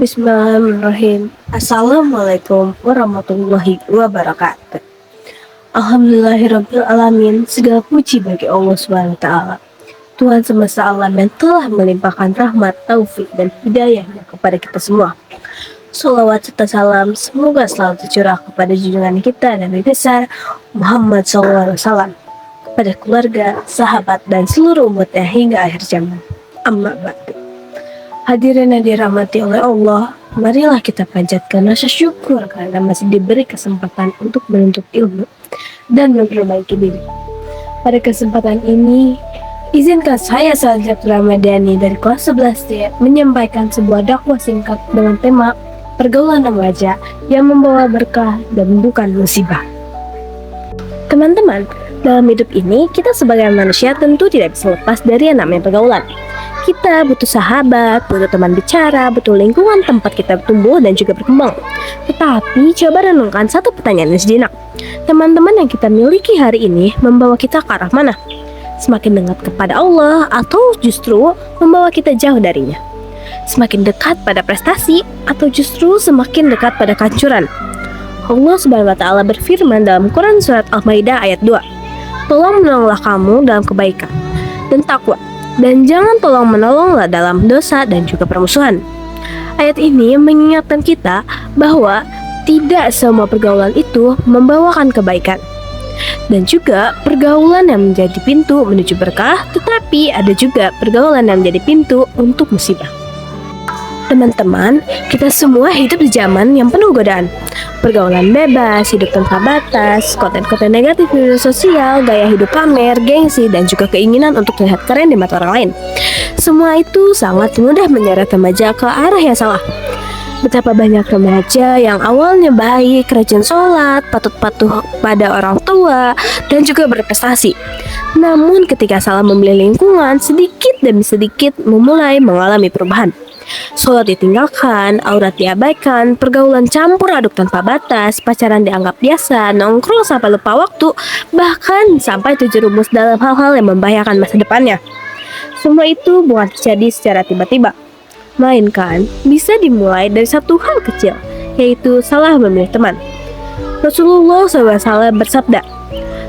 Bismillahirrahmanirrahim. Assalamualaikum warahmatullahi wabarakatuh. Alhamdulillahirabbil alamin. Segala puji bagi Allah Subhanahu wa taala, Tuhan semesta alam yang telah melimpahkan rahmat, taufik dan hidayahnya kepada kita semua. Sholawat serta salam semoga selalu tercurah kepada junjungan kita Nabi besar Muhammad SAW, kepada keluarga, sahabat dan seluruh umatnya hingga akhir zaman. Amma ba'du. Hadirin yang dirahmati oleh Allah, marilah kita panjatkan rasa syukur karena masih diberi kesempatan untuk menuntut ilmu dan memperbaiki diri. Pada kesempatan ini, izinkan saya Sajat Ramadhani dari kelas 11D menyampaikan sebuah dakwah singkat dengan tema pergaulan remaja yang membawa berkah dan bukan musibah. Teman-teman, dalam hidup ini kita sebagai manusia tentu tidak bisa lepas dari yang namanya pergaulan. Kita butuh sahabat, butuh teman bicara, butuh lingkungan tempat kita tumbuh dan juga berkembang. Tetapi coba renungkan satu pertanyaan sejenak. Teman-teman yang kita miliki hari ini membawa kita ke arah mana? Semakin dekat kepada Allah atau justru membawa kita jauh darinya? Semakin dekat pada prestasi atau justru semakin dekat pada kehancuran? Allah Subhanahu wa taala berfirman dalam Quran surat Al-Maidah ayat 2. Tolong menolonglah kamu dalam kebaikan dan takwa, dan jangan tolong menolonglah dalam dosa dan juga permusuhan. Ayat ini mengingatkan kita bahwa tidak semua pergaulan itu membawakan kebaikan, dan juga pergaulan yang menjadi pintu menuju berkah, tetapi ada juga pergaulan yang menjadi pintu untuk musibah. Teman-teman, kita semua hidup di zaman yang penuh godaan. Pergaulan bebas, hidup tanpa batas, konten-konten negatif di media sosial, gaya hidup pamer, gengsi, dan juga keinginan untuk terlihat keren di mata orang lain. Semua itu sangat mudah menyeret remaja ke arah yang salah. Betapa banyak remaja yang awalnya baik, rajin sholat, patut patuh pada orang tua, dan juga berprestasi. Namun ketika salah memilih lingkungan, sedikit demi sedikit memulai mengalami perubahan. Sholat ditinggalkan, aurat diabaikan, pergaulan campur aduk tanpa batas, pacaran dianggap biasa, nongkrong sampai lupa waktu, bahkan sampai terjerumus dalam hal-hal yang membahayakan masa depannya. Semua itu bukan terjadi secara tiba-tiba, melainkan bisa dimulai dari satu hal kecil, yaitu salah memilih teman. Rasulullah SAW bersabda,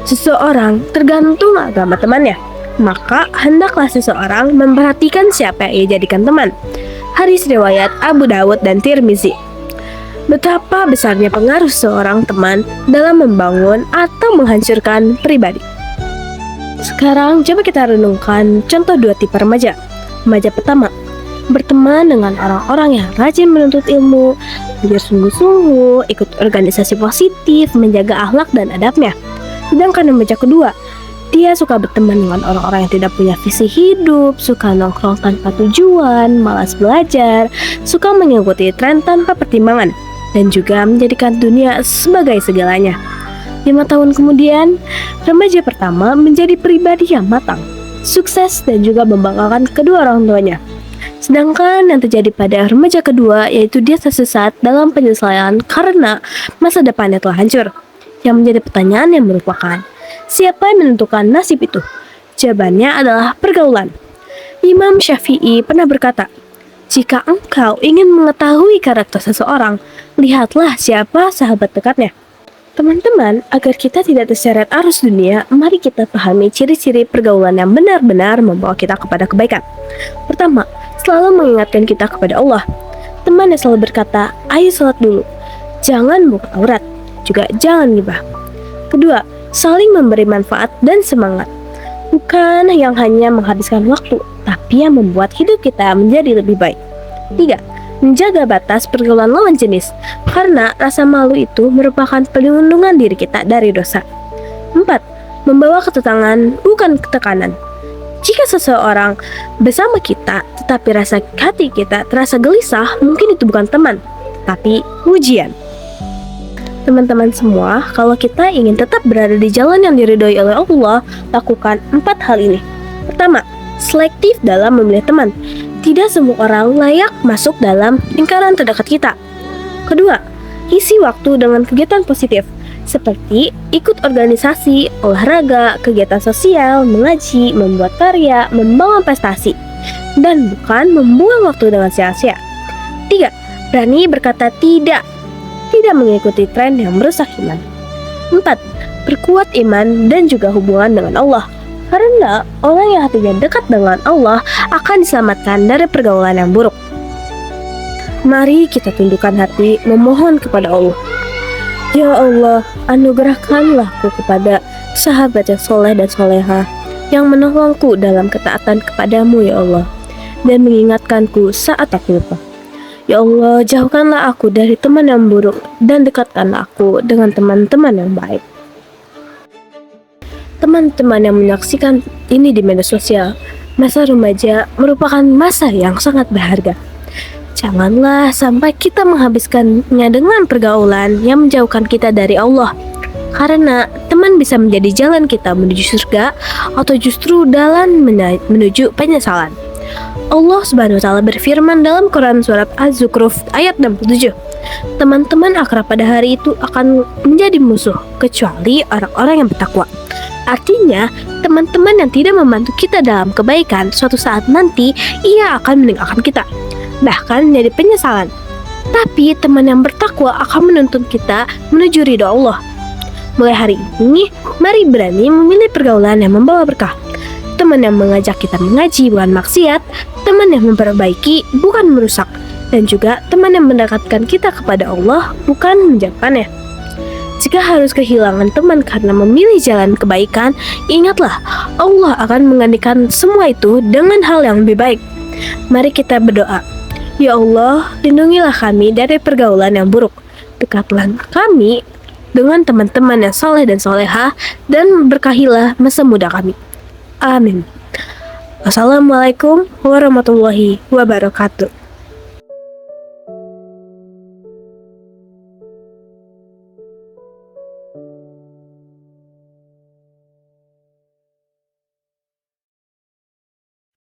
seseorang tergantung agama temannya, maka hendaklah seseorang memperhatikan siapa yang ia jadikan teman. Hadis riwayat Abu Dawud dan Tirmizi. Betapa besarnya pengaruh seorang teman dalam membangun atau menghancurkan pribadi. Sekarang coba kita renungkan contoh dua tipe remaja. Remaja pertama, berteman dengan orang-orang yang rajin menuntut ilmu, belajar sungguh-sungguh, ikut organisasi positif, menjaga akhlak dan adabnya. Sedangkan remaja kedua, dia suka berteman dengan orang-orang yang tidak punya visi hidup, suka nongkrong tanpa tujuan, malas belajar, suka mengikuti tren tanpa pertimbangan, dan juga menjadikan dunia sebagai segalanya. 5 tahun kemudian, remaja pertama menjadi pribadi yang matang, sukses dan juga membanggakan kedua orang tuanya. Sedangkan yang terjadi pada remaja kedua yaitu dia tersesat dalam penyesalan karena masa depannya telah hancur. Yang menjadi pertanyaan yang merupakan, siapa yang menentukan nasib itu? Jawabannya adalah pergaulan. Imam Syafi'i pernah berkata, jika engkau ingin mengetahui karakter seseorang, lihatlah siapa sahabat dekatnya. Teman-teman, agar kita tidak terseret arus dunia, mari kita pahami ciri-ciri pergaulan yang benar-benar membawa kita kepada kebaikan. Pertama, selalu mengingatkan kita kepada Allah. Teman yang selalu berkata, ayo sholat dulu, jangan buka aurat, juga jangan ghibah. Kedua, saling memberi manfaat dan semangat, bukan yang hanya menghabiskan waktu, tapi yang membuat hidup kita menjadi lebih baik. Tiga, menjaga batas pergaulan lawan jenis, karena rasa malu itu merupakan pelindungan diri kita dari dosa. Empat, membawa ketenangan bukan ketekanan. Jika seseorang bersama kita, tetapi rasa hati kita terasa gelisah, mungkin itu bukan teman, tapi ujian. Teman-teman semua, kalau kita ingin tetap berada di jalan yang diridhoi oleh Allah, lakukan 4 hal ini. Pertama, selektif dalam memilih teman. Tidak semua orang layak masuk dalam lingkaran terdekat kita. Kedua, isi waktu dengan kegiatan positif, seperti ikut organisasi, olahraga, kegiatan sosial, mengaji, membuat karya, membangun prestasi, dan bukan membuang waktu dengan sia-sia. Tiga, Berani berkata tidak, tidak mengikuti tren yang merusak iman. 4. Berkuat iman dan juga hubungan dengan Allah. Karena orang yang hatinya dekat dengan Allah akan diselamatkan dari pergaulan yang buruk. Mari kita tundukkan hati memohon kepada Allah. Ya Allah, anugerahkanlah aku kepada sahabat yang soleh dan soleha, yang menolongku dalam ketaatan kepadamu ya Allah, dan mengingatkanku saat aku lupa. Ya Allah, jauhkanlah aku dari teman yang buruk dan dekatkanlah aku dengan teman-teman yang baik. Teman-teman yang menyaksikan ini di media sosial, masa remaja merupakan masa yang sangat berharga. Janganlah sampai kita menghabiskannya dengan pergaulan yang menjauhkan kita dari Allah. Karena teman bisa menjadi jalan kita menuju surga atau justru jalan menuju penyesalan. Allah Subhanahu wa taala berfirman dalam Quran surat Az-Zukhruf ayat 67. Teman-teman akrab pada hari itu akan menjadi musuh kecuali orang-orang yang bertakwa. Artinya, teman-teman yang tidak membantu kita dalam kebaikan, suatu saat nanti ia akan meninggalkan kita, bahkan menjadi penyesalan. Tapi teman yang bertakwa akan menuntun kita menuju ridha Allah. Mulai hari ini, mari berani memilih pergaulan yang membawa berkah. Teman yang mengajak kita mengaji bukan maksiat, teman yang memperbaiki bukan merusak, dan juga teman yang mendekatkan kita kepada Allah bukan menjauhkannya. Jika harus kehilangan teman karena memilih jalan kebaikan, ingatlah Allah akan menggantikan semua itu dengan hal yang lebih baik. Mari kita berdoa. Ya Allah, lindungilah kami dari pergaulan yang buruk. Dekatlah kami dengan teman-teman yang saleh dan soleha, dan berkahilah masa muda kami. Amin. Wassalamualaikum warahmatullahi wabarakatuh.